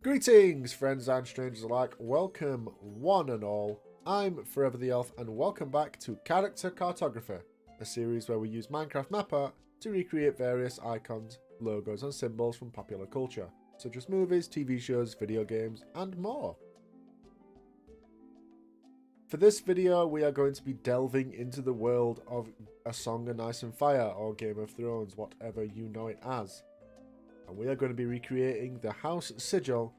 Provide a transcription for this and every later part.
Greetings, friends and strangers alike. Welcome, one and all. I'm Forever the Elf, and welcome back to Character Cartography, a series where we use Minecraft map art to recreate various icons, logos, and symbols from popular culture, such as movies, TV shows, video games, and more. For this video, we are going to be delving into the world of A Song of Ice and Fire, or Game of Thrones, whatever you know it as. And we are going to be recreating the House Sigil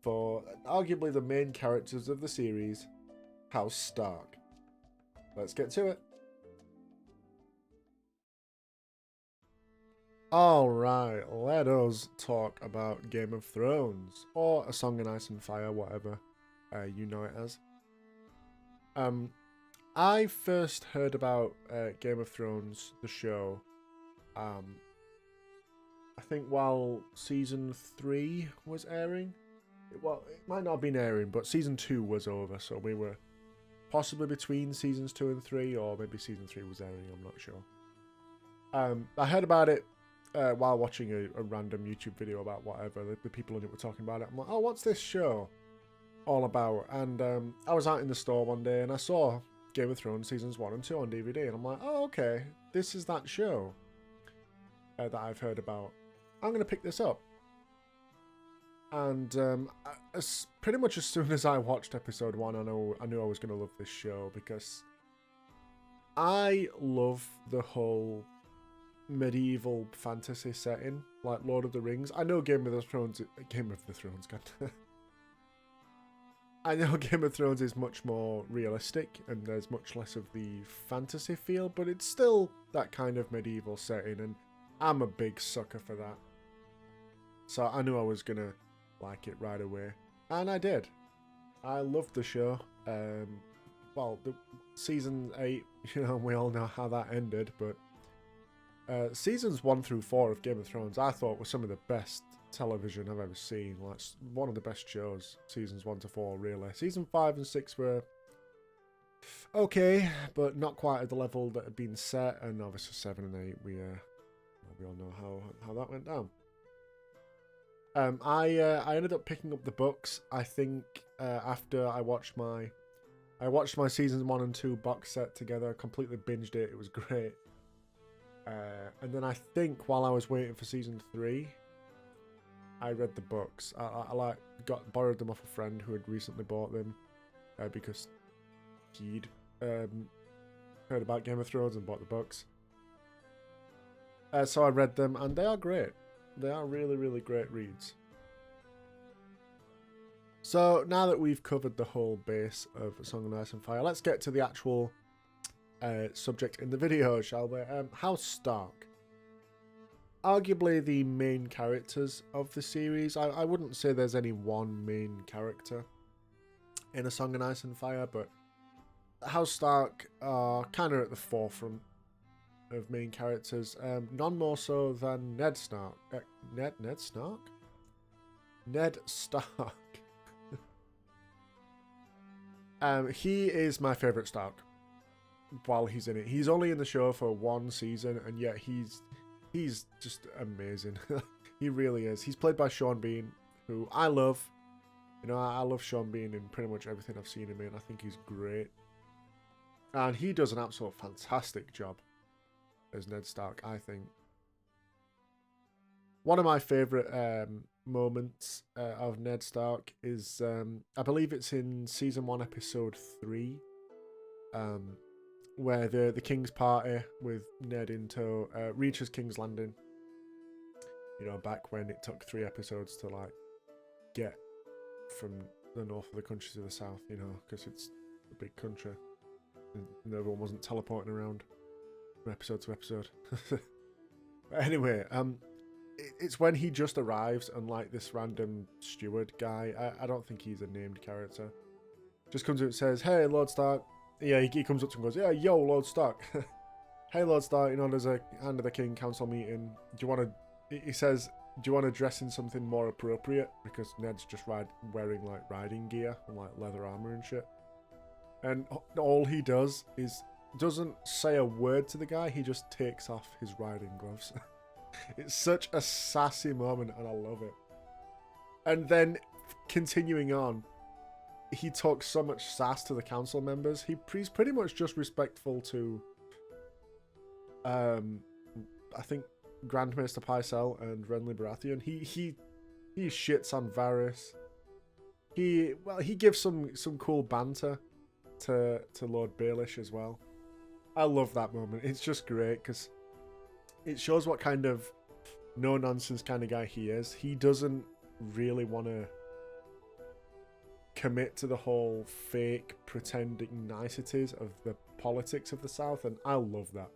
for arguably the main characters of the series, House Stark. Let's get to it. Alright, let us talk about Game of Thrones, or A Song of Ice and Fire, whatever you know it as. I first heard about Game of Thrones, the show, I think while season 3 was airing. Well, it might not have been airing, but season 2 was over, so we were possibly between seasons 2 and 3, or maybe season 3 was airing, I'm not sure. I heard about it while watching a random YouTube video about whatever. The people in it were talking about it. I'm like, oh, what's this show all about? And I was out in the store one day and I saw Game of Thrones seasons 1 and 2 on DVD, and I'm like, oh, okay, this is that show that I've heard about. I'm going to pick this up. And pretty much as soon as I watched episode 1, I knew I was going to love this show, because I love the whole medieval fantasy setting, like Lord of the Rings. I know Game of the Thrones, God. I know Game of Thrones is much more realistic and there's much less of the fantasy feel, but it's still that kind of medieval setting, and I'm a big sucker for that. So I knew I was going to like it right away, and I did. I loved the show. Well, the season 8, we all know how that ended, but seasons 1 through 4 of Game of Thrones I thought were some of the best television I've ever seen. Like, one of the best shows, seasons 1 to 4, really. Season 5 and 6 were okay, but not quite at the level that had been set, and obviously 7 and 8, we all know how that went down. I ended up picking up the books, I think, after I watched my season 1 and 2 box set together. Completely binged it. It was great. And then I think while I was waiting for season 3, I read the books. I borrowed them off a friend who had recently bought them, because he'd heard about Game of Thrones and bought the books. So I read them, and they are great. They are really, really great reads. So now that we've covered the whole base of A Song of Ice and Fire, let's get to the actual subject in the video, shall we? House Stark. Arguably the main characters of the series. I wouldn't say there's any one main character in A Song of Ice and Fire, but House Stark are kind of at the forefront of main characters, none more so than Ned Stark. Ned Stark? Ned Stark. He is my favourite Stark while he's in it. He's only in the show for 1 season, and yet he's just amazing. He really is. He's played by Sean Bean, who I love. I love Sean Bean in pretty much everything I've seen him in. I think he's great. And he does an absolute fantastic job as Ned Stark, I think. One of my favourite moments of Ned Stark is, I believe it's in season 1, episode 3, where the King's Party with Ned in tow reaches King's Landing. Back when it took 3 episodes to get from the north of the country to the south, because it's a big country and everyone wasn't teleporting around from episode to episode. Anyway, it's when he just arrives, and this random steward guy, I don't think he's a named character, just comes up and says, "Hey, Lord Stark." Yeah, he comes up to him and goes, "Yeah, yo, Lord Stark." "Hey, Lord Stark, there's a Hand of the King council meeting. He says, do you want to dress in something more appropriate? Because Ned's just wearing riding gear and leather armor and shit." And all he does is doesn't say a word to the guy. He just takes off his riding gloves. It's such a sassy moment, and I love it. And then continuing on, he talks so much sass to the council members. He's pretty much just respectful to, I think, Grandmaster Pycelle and Renly Baratheon. He shits on Varys. He gives some cool banter to Lord Baelish as well. I love that moment. It's just great because it shows what kind of no-nonsense kind of guy he is. He doesn't really want to commit to the whole fake pretending niceties of the politics of the South, and I love that.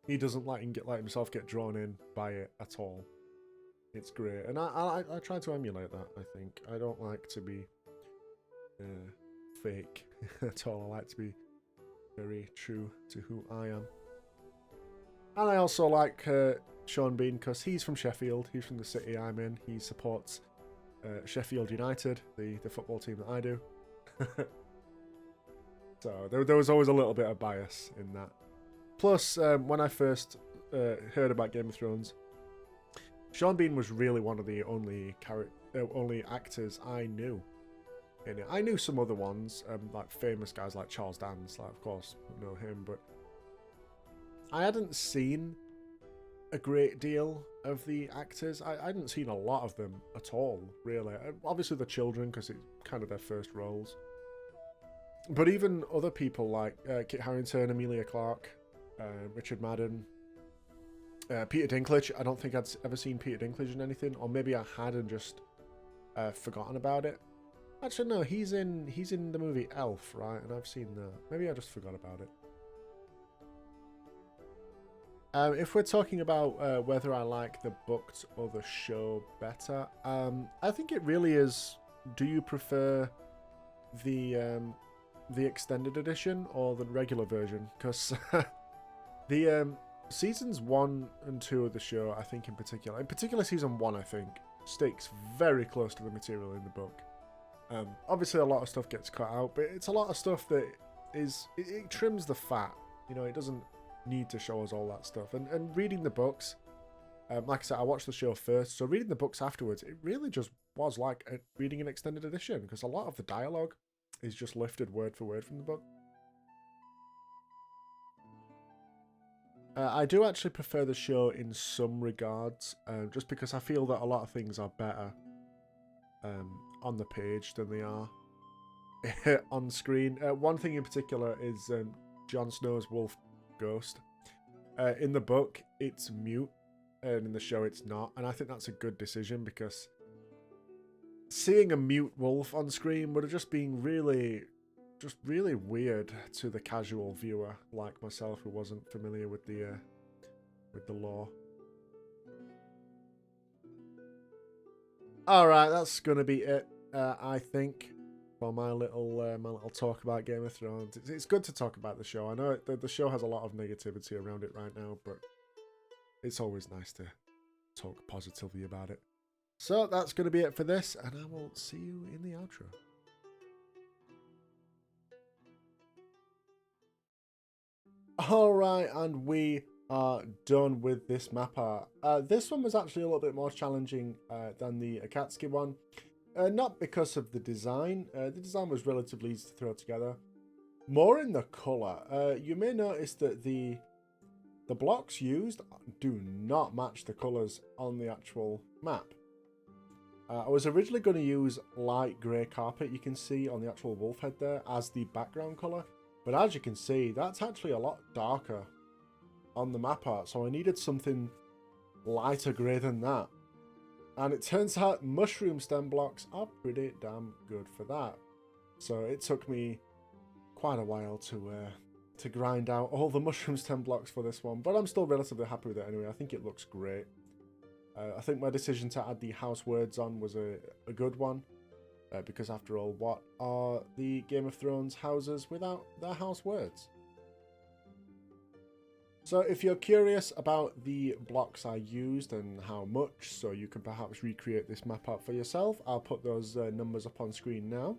He doesn't let himself get drawn in by it at all. It's great, and I try to emulate that. I think I don't like to be fake at all. I like to be very true to who I am. And I also like Sean Bean because he's from Sheffield. He's from the city I'm in. He supports Sheffield United, the football team that I do. So there was always a little bit of bias in that. Plus, when I first heard about Game of Thrones, Sean Bean was really one of the only actors I knew in it. I knew some other ones, like famous guys like Charles Dance, like of course I know him, but I hadn't seen a great deal of the actors. I hadn't seen a lot of them at all, really. Obviously the children, because it's kind of their first roles. But even other people like Kit Harington, Emilia Clarke, Richard Madden, Peter Dinklage. I don't think I'd ever seen Peter Dinklage in anything, or maybe I had and just forgotten about it. Actually, no, he's in the movie Elf, right? And I've seen that. Maybe I just forgot about it. If we're talking about whether I like the booked or the show better, I think it really is. Do you prefer the extended edition or the regular version? Because the seasons 1 and 2 of the show, I think in particular season 1, I think sticks very close to the material in the book. Obviously, a lot of stuff gets cut out, but it's a lot of stuff that it trims the fat. You know, it doesn't need to show us all that stuff. And reading the books, like I said, I watched the show first, so reading the books afterwards, it really just was like reading an extended edition, because a lot of the dialogue is just lifted word for word from the book. I do actually prefer the show in some regards, just because I feel that a lot of things are better on the page than they are on screen. One thing in particular is Jon Snow's wolf Ghost. In the book, it's mute, and in the show, it's not. And I think that's a good decision, because seeing a mute wolf on screen would have just been really weird to the casual viewer like myself, who wasn't familiar with the lore. All right, that's gonna be it. I think for my little talk about Game of Thrones. It's good to talk about the show. I know the show has a lot of negativity around it right now, but it's always nice to talk positively about it. So that's going to be it for this, and I will see you in the outro. Alright, and we are done with this map art. This one was actually a little bit more challenging than the Akatsuki one. Not because of the design. The design was relatively easy to throw together. More in the colour. You may notice that the blocks used do not match the colours on the actual map. I was originally going to use light grey carpet, you can see on the actual wolf head there, as the background colour. But as you can see, that's actually a lot darker on the map art. So I needed something lighter grey than that. And it turns out mushroom stem blocks are pretty damn good for that. So it took me quite a while to grind out all the mushroom stem blocks for this one. But I'm still relatively happy with it anyway. I think it looks great. I think my decision to add the house words on was a good one. Because after all, what are the Game of Thrones houses without their house words? So if you're curious about the blocks I used and how much, so you can perhaps recreate this map art for yourself, I'll put those numbers up on screen now.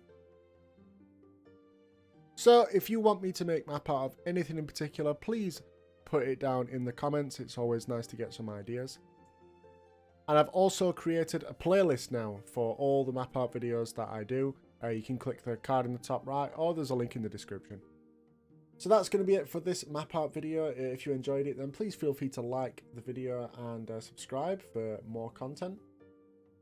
So if you want me to make map art of anything in particular, please put it down in the comments. It's always nice to get some ideas. And I've also created a playlist now for all the map art videos that I do. You can click the card in the top right, or there's a link in the description. So that's going to be it for this map art video. If you enjoyed it, then please feel free to like the video and subscribe for more content.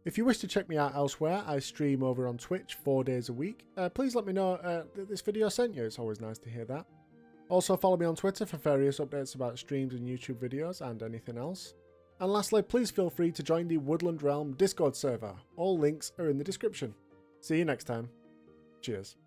If you wish to check me out elsewhere, I stream over on Twitch 4 days a week. Please let me know that this video sent you. It's always nice to hear that. Also follow me on Twitter for various updates about streams and YouTube videos and anything else. And lastly, please feel free to join the Woodland Realm Discord server. All links are in the description. See you next time. Cheers.